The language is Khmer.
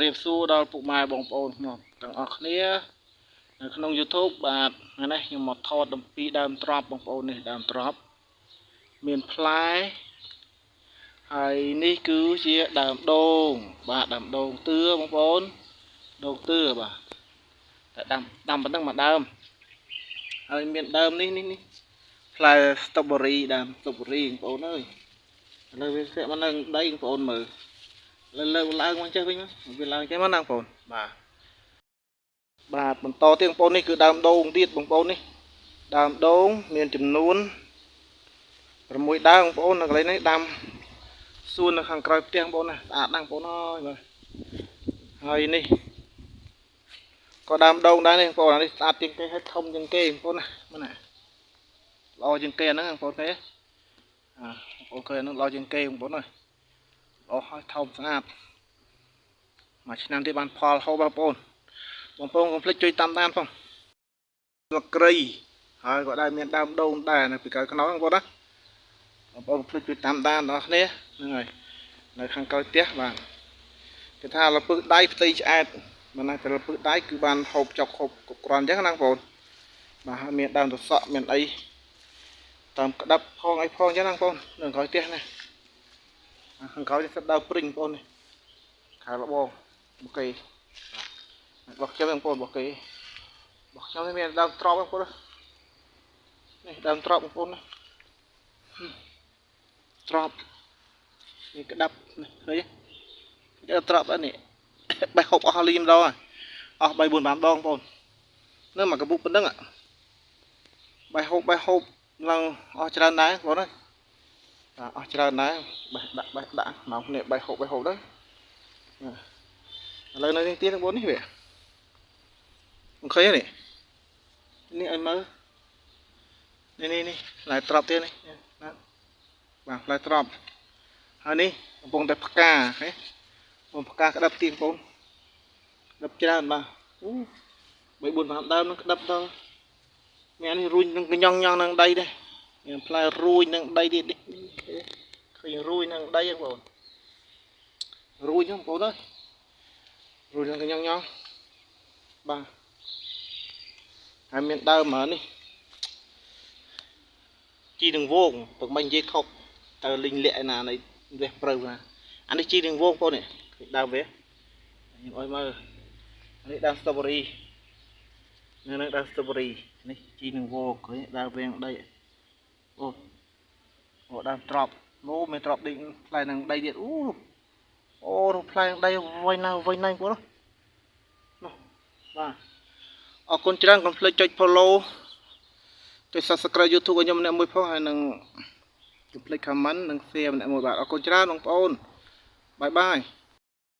រៀបសួរដល់ពុកម៉ែបងប្អូនខ្ញុំទាំងអស់គ្នានៅក្នុង YouTube បាទថ្ងៃនេះខ្ញុំមកថតអំពីដើមត្រប់បងប្អូននេះដើមត្រប់មានផ្លែហើយនេះគឺជាដើមដូងបាទដើមដូងទឿបងប្អូនដូងទឿបាទតែដាំប៉ុណ្ណឹងមួយដើមហើយមានដើមនេះផ្លែស្ទ្រូប៊េរីដើមស្ទ្រូប៊េរីបងប្អូនអើយឥឡូវវាស្ទាក់មកនៅដីបងប្អូនមើលលើកឡើងមកចេះវិញវាឡើងចេះមកណាបងប្អូនបាទបន្តទៀតបងប្អូននេះគឺដើមដូងទៀតបងប្អូននេះដើមដូងមានចំនួន6ដើមបងប្អូននៅកន្លែងនេះដាំសួននៅខាងក្រោយផ្ទះបងប្អូនណាស្អាតណាស់បងប្អូនអើយបាទហើយនេះក៏ដើមដូងដែរនេះបងប្អូននេះស្អាតជាងគេហើយធំជាងគេបងប្អូនណាមើលណាល្អជាងគេហ្នឹងបងប្អូនគេបងប្អូនឃើញហ្នឹងល្អជាងគេបងប្អូនអើយល្អហើយធំស្អាតមួយឆ្នាំទៀតបានផលហូបបងប្អូនកុំភ្លេចជួយតាមដានផងស្លឹកគ្រៃហើយក៏ដែរមានដើមដូងដែរនៅពីក្រោយខ្នងបងប្អូនណាបងប្អូនភ្លេចជួយតាមដានដល់គ្នាហ្នឹងហើយនៅខាងក្រោយផ្ទះបាទគេថាលពឹសដៃផ្ទៃឆ្អែតមិនណាតែលពឹសដៃគឺបានហូបចុកហូបគ្រប់គ្រាន់អញ្ចឹងណាបងប្អូនបាទហើយមានដើមត្រសក់មានអីតាមក្តាប់ផងអីផងអញ្ចឹងណាបងប្អូននៅក្រោយផ្ទះណាខាងក្រោយនេះសិតដើមព្រីងបងប្អូននេះខែលបងអូខេរបស់ខ្ញុំបងប្អូនរបស់គេរបស់ខ្ញុំនេះមានដើមត្រប់បងប្អូននេះដើមត្រប់បងប្អូនណាត្រប់នេះក្តាប់ឃើញទេត្រប់នេះបេះហូបអស់លីម្ដងអស់3 4 5ដងបងប្អូននៅមកកពុកប៉ុណ្ណឹងបេះហូបឡើងអស់ច្រើនដែរបងប្អូនណាអស់ច្រើនដែរបេះដាក់មកនេះបេះហូបទៅឥឡូវនៅនេះទៀតបងប្អូននេះវាអូខេនេះឲ្យមើលនេះផ្លែត្រប់ទៀតនេះណាបាទផ្លែត្រប់ហើយនេះកំពុងតែផ្កាហ៎បងផ្កាក្តាប់ទៀតបងប្អូនក្តាប់ច្រើនបាទអូ3 4 5ដើមនឹងក្តាប់ដល់មាននេះរួញនឹងកញ្ញងនឹងដីដែរមានផ្លែរួញនឹងដីទៀតនេះឃើញរួញនឹងដីបងប្អូនរួញហ្នឹងបងប្អូនអើយរួញនឹងកញ្ញងបាទហើយមានដើមនេះជីនឹងវងទឹកមិញនិយាយខុសទៅលីងលាក់ឯណានៃវេះព្រៅណាអានេះជីនឹងវងបងប្អូននេះដើមវាខ្ញុំអុយមើលនេះដើមស្ទ្រូប៊េរីនៅដើមស្ទ្រូប៊េរីនេះជីនឹងវងឃើញដើមវាងដីអូដើមត្រប់មានត្រប់ដេកផ្លែនឹងដីទៀតអូផ្លែដីវែងណាស់បងប្អូននោះបាទអរគុណច្រើនកុំភ្លេចចុច follow ចុច subscribe YouTube ឲ្យខ្ញុំម្នាក់មួយផងហើយនឹងកុំភ្លេច comment និង share ម្នាក់មួយបាទអរគុណច្រើនបងប្អូនបាយបាយ